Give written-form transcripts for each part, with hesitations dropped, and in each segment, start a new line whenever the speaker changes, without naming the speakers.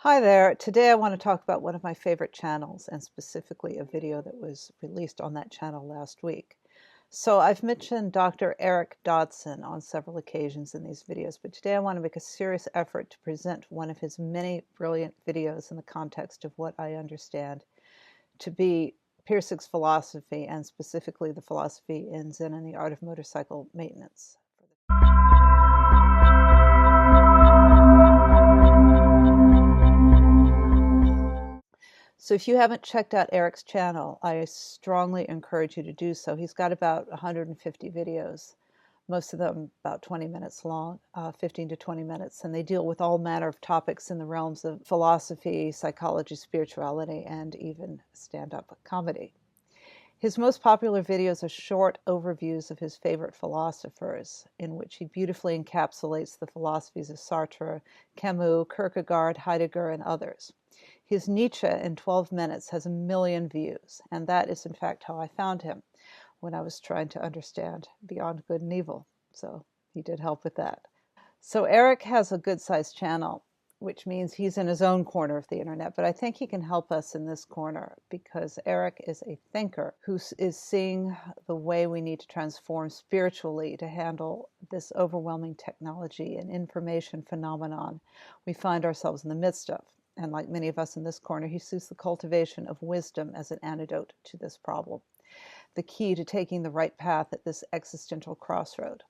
Hi there. Today I want to talk about one of my favorite channels, and specifically a video that was released on that channel last week. So I've mentioned Dr. Eric Dodson on several occasions in these videos, but today I want to make a serious effort to present one of his many brilliant videos in the context of what I understand to be Pirsig's philosophy, and specifically the philosophy in Zen and the Art of Motorcycle Maintenance. So if you haven't checked out Eric's channel, I strongly encourage you to do so. He's got about 150 videos, most of them about 20 minutes long, 15 to 20 minutes, and they deal with all manner of topics in the realms of philosophy, psychology, spirituality, and even stand-up comedy. His most popular videos are short overviews of his favorite philosophers, in which he beautifully encapsulates the philosophies of Sartre, Camus, Kierkegaard, Heidegger, and others. His Nietzsche in 12 minutes has 1 million views, and that is in fact how I found him when I was trying to understand Beyond Good and Evil. So he did help with that. So Eric has a good-sized channel, which means he's in his own corner of the internet, but I think he can help us in this corner because Eric is a thinker who is seeing the way we need to transform spiritually to handle this overwhelming technology and information phenomenon we find ourselves in the midst of. And like many of us in this corner, he sees the cultivation of wisdom as an antidote to this problem, the key to taking the right path at this existential crossroad.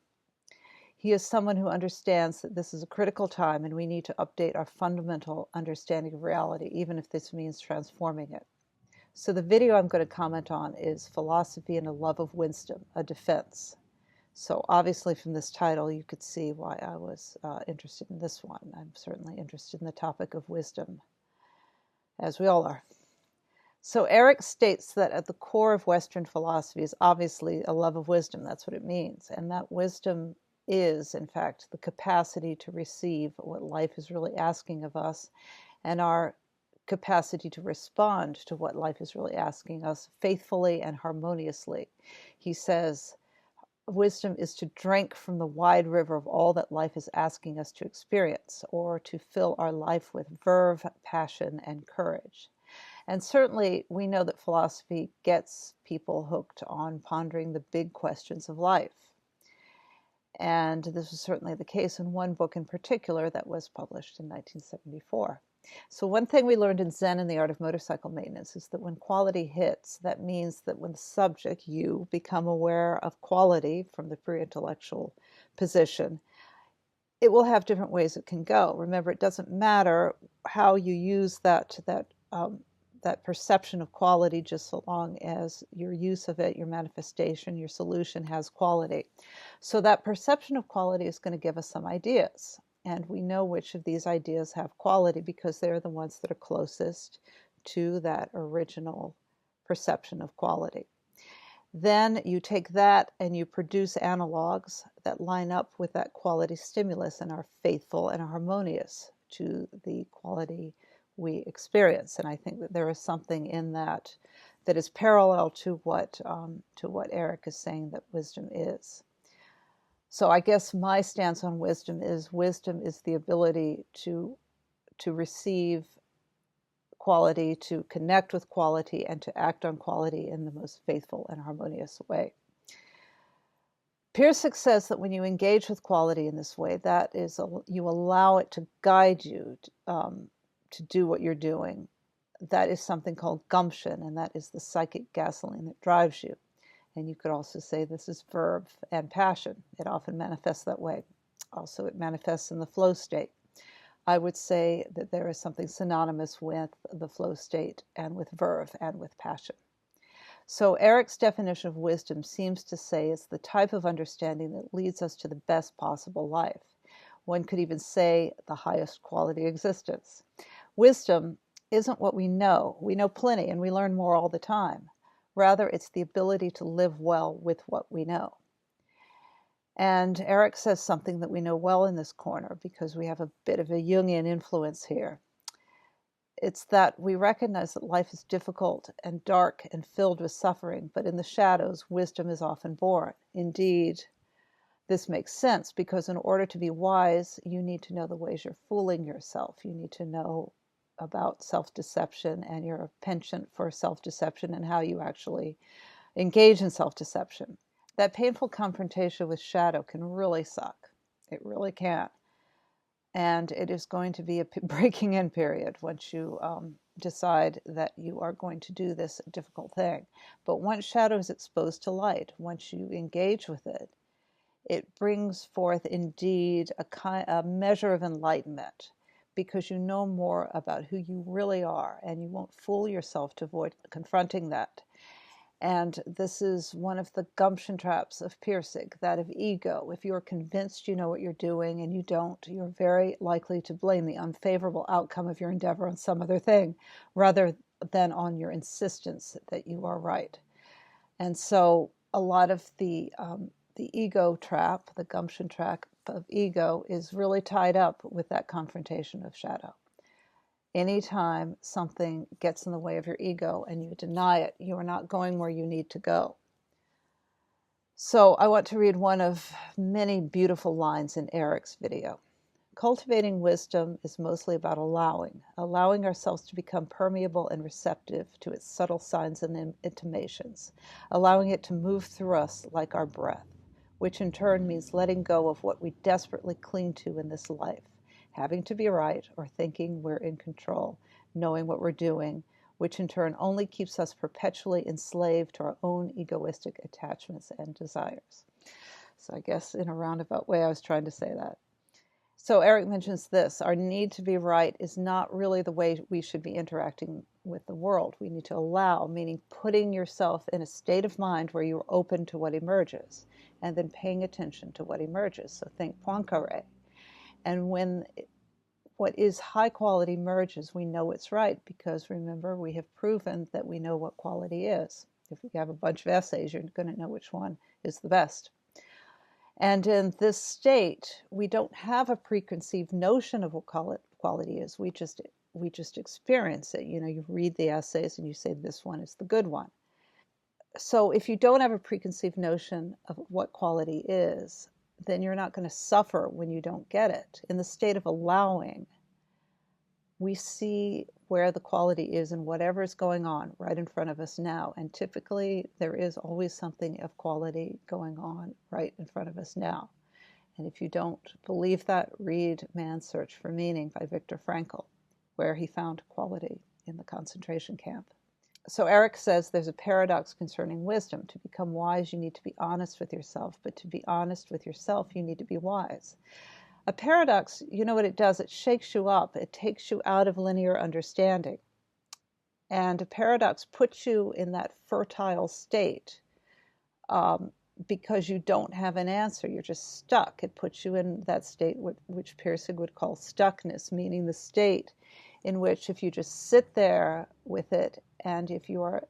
He is someone who understands that this is a critical time and we need to update our fundamental understanding of reality, even if this means transforming it. So the video I'm going to comment on is Philosophy and a Love of Wisdom, a Defense. So obviously from this title you could see why I was interested in this one. I'm certainly interested in the topic of wisdom, as we all are. So Eric states that at the core of Western philosophy is obviously a love of wisdom. That's what it means. And that wisdom is, in fact, the capacity to receive what life is really asking of us, and our capacity to respond to what life is really asking us faithfully and harmoniously. He says, wisdom is to drink from the wide river of all that life is asking us to experience, or to fill our life with verve, passion, and courage. And certainly we know that philosophy gets people hooked on pondering the big questions of life. And this was certainly the case in one book in particular that was published in 1974. So one thing we learned in Zen and the Art of Motorcycle Maintenance is that when quality hits, that means that when the subject, you, become aware of quality from the pre-intellectual position, it will have different ways it can go. Remember, it doesn't matter how you use that perception of quality, just so long as your use of it, your manifestation, your solution has quality. So that perception of quality is going to give us some ideas. And we know which of these ideas have quality because they're the ones that are closest to that original perception of quality. Then you take that and you produce analogs that line up with that quality stimulus and are faithful and are harmonious to the quality we experience. And I think that there is something in that that is parallel to what Eric is saying that wisdom is. So I guess my stance on wisdom is the ability to receive quality, to connect with quality, and to act on quality in the most faithful and harmonious way. Pirsig says that when you engage with quality in this way, that is, you allow it to guide you to do what you're doing. That is something called gumption, and that is the psychic gasoline that drives you. And you could also say this is verve and passion. It often manifests that way. Also, it manifests in the flow state. I would say that there is something synonymous with the flow state and with verve and with passion. So Eric's definition of wisdom seems to say it's the type of understanding that leads us to the best possible life. One could even say the highest quality existence. Wisdom isn't what we know. We know plenty and we learn more all the time. Rather, it's the ability to live well with what we know. And Eric says something that we know well in this corner because we have a bit of a Jungian influence here. It's that we recognize that life is difficult and dark and filled with suffering, but in the shadows, wisdom is often born. Indeed, this makes sense because in order to be wise, you need to know the ways you're fooling yourself. You need to know about self-deception and your penchant for self-deception and how you actually engage in self-deception. That painful confrontation with shadow can really suck. It really can. And it is going to be a breaking in period once you decide that you are going to do this difficult thing. But once shadow is exposed to light, once you engage with it, it brings forth indeed a measure of enlightenment, because you know more about who you really are, and you won't fool yourself to avoid confronting that. And this is one of the gumption traps of Pirsig, that of ego. If you're convinced you know what you're doing and you don't, you're very likely to blame the unfavorable outcome of your endeavor on some other thing, rather than on your insistence that you are right. And so a lot of the ego trap, the gumption trap of ego, is really tied up with that confrontation of shadow. Anytime something gets in the way of your ego and you deny it, you are not going where you need to go. So I want to read one of many beautiful lines in Eric's video. Cultivating wisdom is mostly about allowing ourselves to become permeable and receptive to its subtle signs and intimations, allowing it to move through us like our breath, which in turn means letting go of what we desperately cling to in this life, having to be right or thinking we're in control, knowing what we're doing, which in turn only keeps us perpetually enslaved to our own egoistic attachments and desires. So I guess in a roundabout way I was trying to say that. So Eric mentions this: our need to be right is not really the way we should be interacting with the world. We need to allow, meaning putting yourself in a state of mind where you're open to what emerges, and then paying attention to what emerges. So think Poincaré. And when what is high quality merges, we know it's right, because remember, we have proven that we know what quality is. If you have a bunch of essays, you're going to know which one is the best. And in this state, we don't have a preconceived notion of what quality is. We just experience it. You know, you read the essays and you say this one is the good one. So if you don't have a preconceived notion of what quality is, then you're not going to suffer when you don't get it. In the state of allowing, we see where the quality is in whatever is going on right in front of us now. And typically, there is always something of quality going on right in front of us now. And if you don't believe that, read Man's Search for Meaning by Viktor Frankl, where he found quality in the concentration camp. So Eric says there's a paradox concerning wisdom. To become wise, you need to be honest with yourself. But to be honest with yourself, you need to be wise. A paradox, you know what it does? It shakes you up. It takes you out of linear understanding. And a paradox puts you in that fertile state because you don't have an answer. You're just stuck. It puts you in that state which Pirsig would call stuckness, meaning the state in which if you just sit there with it, and if you are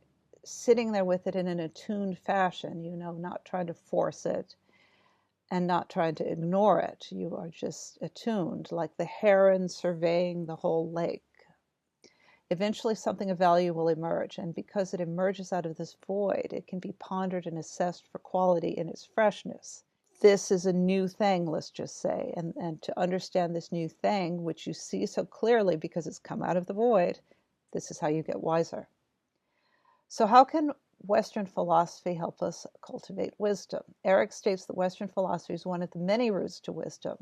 sitting there with it in an attuned fashion, you know, not trying to force it and not trying to ignore it, you are just attuned, like the heron surveying the whole lake. Eventually something of value will emerge, and because it emerges out of this void, it can be pondered and assessed for quality in its freshness. This is a new thing, let's just say, and to understand this new thing, which you see so clearly because it's come out of the void, this is how you get wiser. So how can Western philosophy help us cultivate wisdom? Eric states that Western philosophy is one of the many routes to wisdom,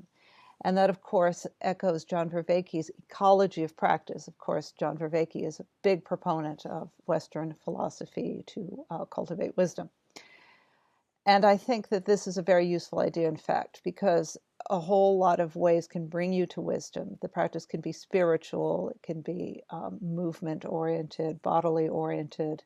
and that, of course, echoes John Vervaeke's ecology of practice. Of course, John Vervaeke is a big proponent of Western philosophy to cultivate wisdom. And I think that this is a very useful idea, in fact, because a whole lot of ways can bring you to wisdom. The practice can be spiritual, it can be movement-oriented, bodily-oriented.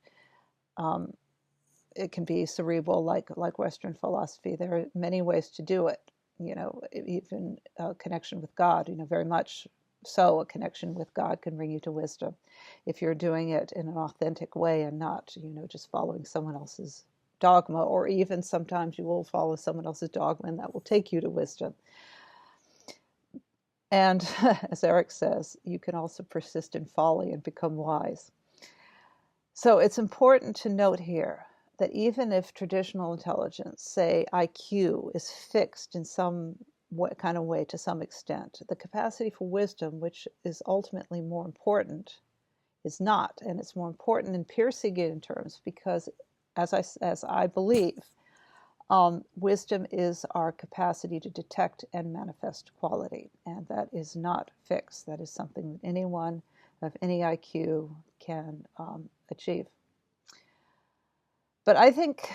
It can be cerebral, like Western philosophy. There are many ways to do it. You know, even a connection with God, you know, very much so a connection with God can bring you to wisdom if you're doing it in an authentic way and not, you know, just following someone else's dogma, or even sometimes you will follow someone else's dogma and that will take you to wisdom. And as Eric says, you can also persist in folly and become wise. So it's important to note here that even if traditional intelligence, say IQ, is fixed in some kind of way to some extent. The capacity for wisdom, which is ultimately more important, is not. And it's more important in Pirsigian terms because, as I believe, wisdom is our capacity to detect and manifest quality. And that is not fixed. That is something that anyone of any IQ can achieve. But I think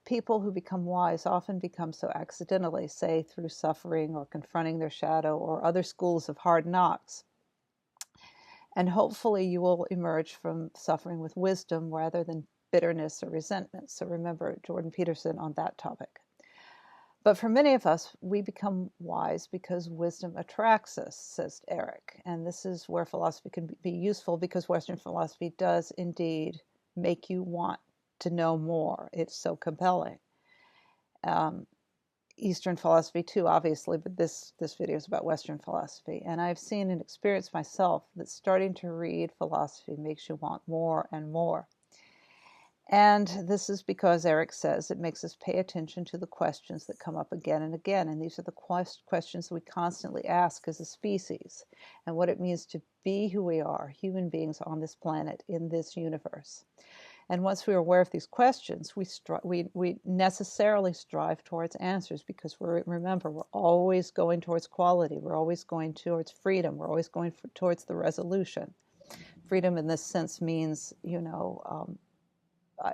people who become wise often become so accidentally, say through suffering or confronting their shadow or other schools of hard knocks. And hopefully you will emerge from suffering with wisdom rather than bitterness or resentment. So remember Jordan Peterson on that topic. But for many of us, we become wise because wisdom attracts us, says Eric. And this is where philosophy can be useful because Western philosophy does indeed make you want to know more. It's so compelling. Eastern philosophy too, obviously, but this video is about Western philosophy. And I've seen and experienced myself that starting to read philosophy makes you want more and more. And this is because Eric says it makes us pay attention to the questions that come up again and again. And these are the questions we constantly ask as a species, and what it means to be who we are, human beings on this planet, in this universe. And once we are aware of these questions, we necessarily strive towards answers because remember, we're always going towards quality. We're always going towards freedom. We're always going towards the resolution. Freedom in this sense means,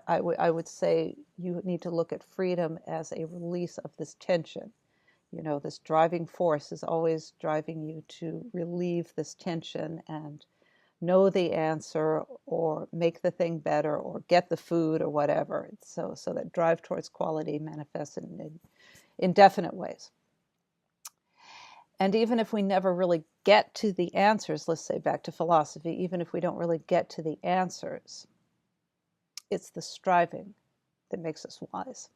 I would say you need to look at freedom as a release of this tension. This driving force is always driving you to relieve this tension and know the answer or make the thing better or get the food or whatever. So that drive towards quality manifests in indefinite ways. And even if we never really get to the answers, let's say back to philosophy, even if we don't really get to the answers, it's the striving that makes us wise.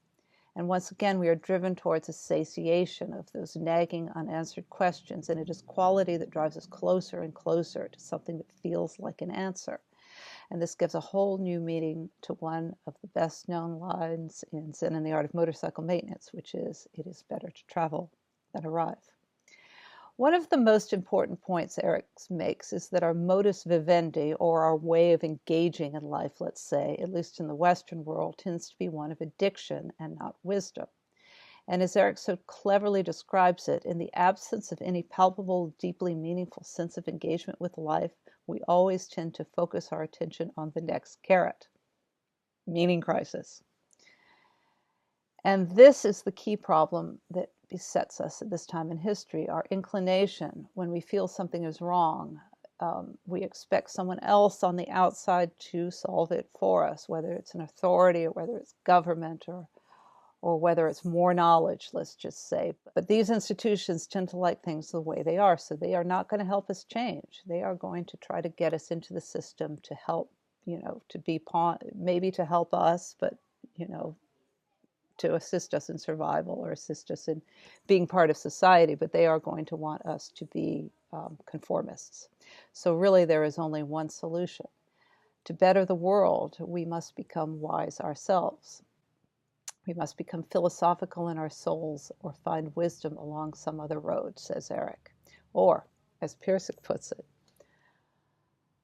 And once again, we are driven towards a satiation of those nagging, unanswered questions. And it is quality that drives us closer and closer to something that feels like an answer. And this gives a whole new meaning to one of the best known lines in Zen and the Art of Motorcycle Maintenance, which is, "It is better to travel than arrive." One of the most important points Eric makes is that our modus vivendi, or our way of engaging in life, let's say, at least in the Western world, tends to be one of addiction and not wisdom. And as Eric so cleverly describes it, in the absence of any palpable, deeply meaningful sense of engagement with life, we always tend to focus our attention on the next carrot, meaning crisis. And this is the key problem that besets us at this time in history. Our inclination, when we feel something is wrong, we expect someone else on the outside to solve it for us, whether it's an authority or whether it's government or whether it's more knowledge, let's just say. But these institutions tend to like things the way they are, so they are not going to help us change. They are going to try to get us into the system to help, to be maybe to help us, but, to assist us in survival or assist us in being part of society, but they are going to want us to be conformists. So really there is only one solution. To better the world, we must become wise ourselves. We must become philosophical in our souls or find wisdom along some other road, says Eric. Or, as Pirsig puts it,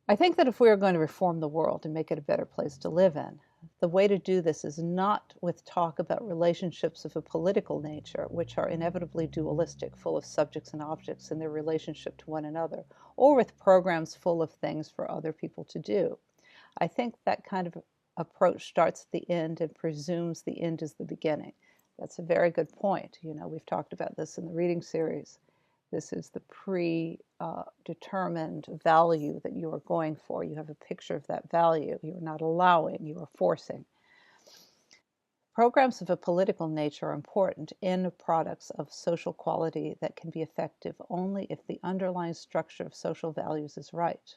I think that if we are going to reform the world and make it a better place to live in, the way to do this is not with talk about relationships of a political nature, which are inevitably dualistic, full of subjects and objects in their relationship to one another, or with programs full of things for other people to do. I think that kind of approach starts at the end and presumes the end is the beginning. That's a very good point. We've talked about this in the reading series. This is the predetermined value that you are going for. You have a picture of that value. You are not allowing, you are forcing. Programs of a political nature are important end products of social quality that can be effective only if the underlying structure of social values is right.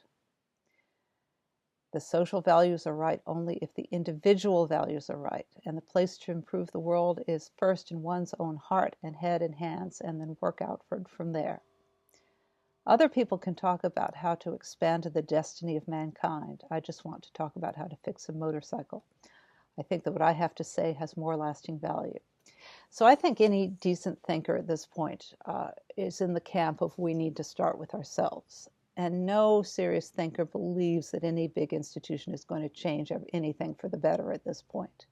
The social values are right only if the individual values are right, and the place to improve the world is first in one's own heart and head and hands, and then work outward from there. Other people can talk about how to expand the destiny of mankind. I just want to talk about how to fix a motorcycle. I think that what I have to say has more lasting value. So I think any decent thinker at this point is in the camp of we need to start with ourselves. And no serious thinker believes that any big institution is going to change anything for the better at this point.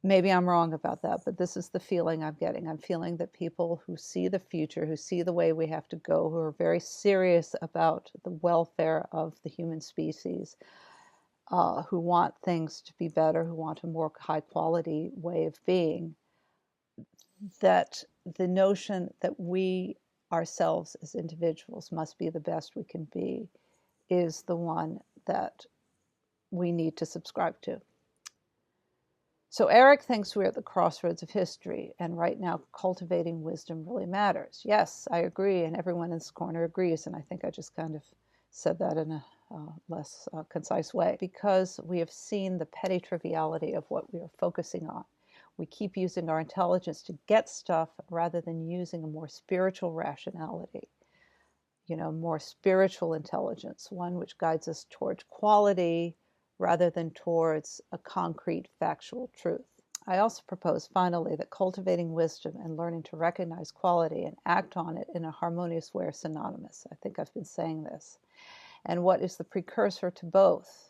Maybe I'm wrong about that, but this is the feeling I'm getting. I'm feeling that people who see the future, who see the way we have to go, who are very serious about the welfare of the human species, who want things to be better, who want a more high quality way of being, that the notion that we ourselves as individuals must be the best we can be is the one that we need to subscribe to. So Eric thinks we're at the crossroads of history, and right now cultivating wisdom really matters. Yes, I agree, and everyone in this corner agrees, and I think I just kind of said that in a less concise way, because we have seen the petty triviality of what we are focusing on. We keep using our intelligence to get stuff rather than using a more spiritual rationality, more spiritual intelligence, one which guides us towards quality rather than towards a concrete factual truth. I also propose, finally, that cultivating wisdom and learning to recognize quality and act on it in a harmonious way are synonymous. I think I've been saying this. And what is the precursor to both?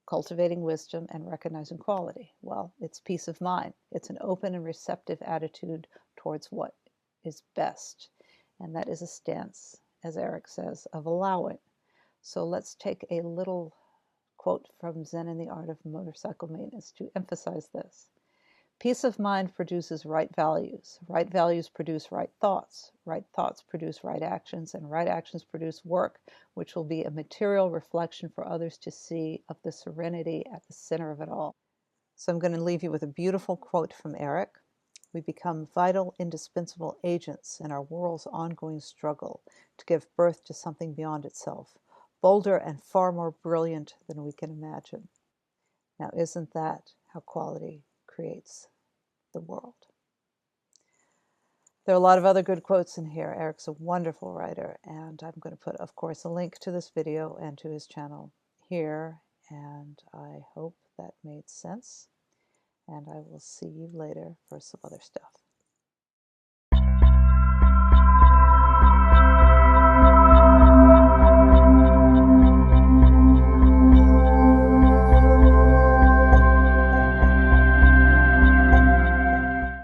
Cultivating wisdom and recognizing quality. Well, it's peace of mind. It's an open and receptive attitude towards what is best. And that is a stance, as Eric says, of allowing. So let's take a little quote from Zen and the Art of Motorcycle Maintenance to emphasize this. Peace of mind produces right values. Right values produce right thoughts. Right thoughts produce right actions, and right actions produce work, which will be a material reflection for others to see of the serenity at the center of it all. So I'm going to leave you with a beautiful quote from Eric. We become vital, indispensable agents in our world's ongoing struggle to give birth to something beyond itself, bolder and far more brilliant than we can imagine. Now, isn't that how quality creates the world? There are a lot of other good quotes in here. Eric's a wonderful writer, and I'm going to put, of course, a link to this video and to his channel here, and I hope that made sense, and I will see you later for some other stuff.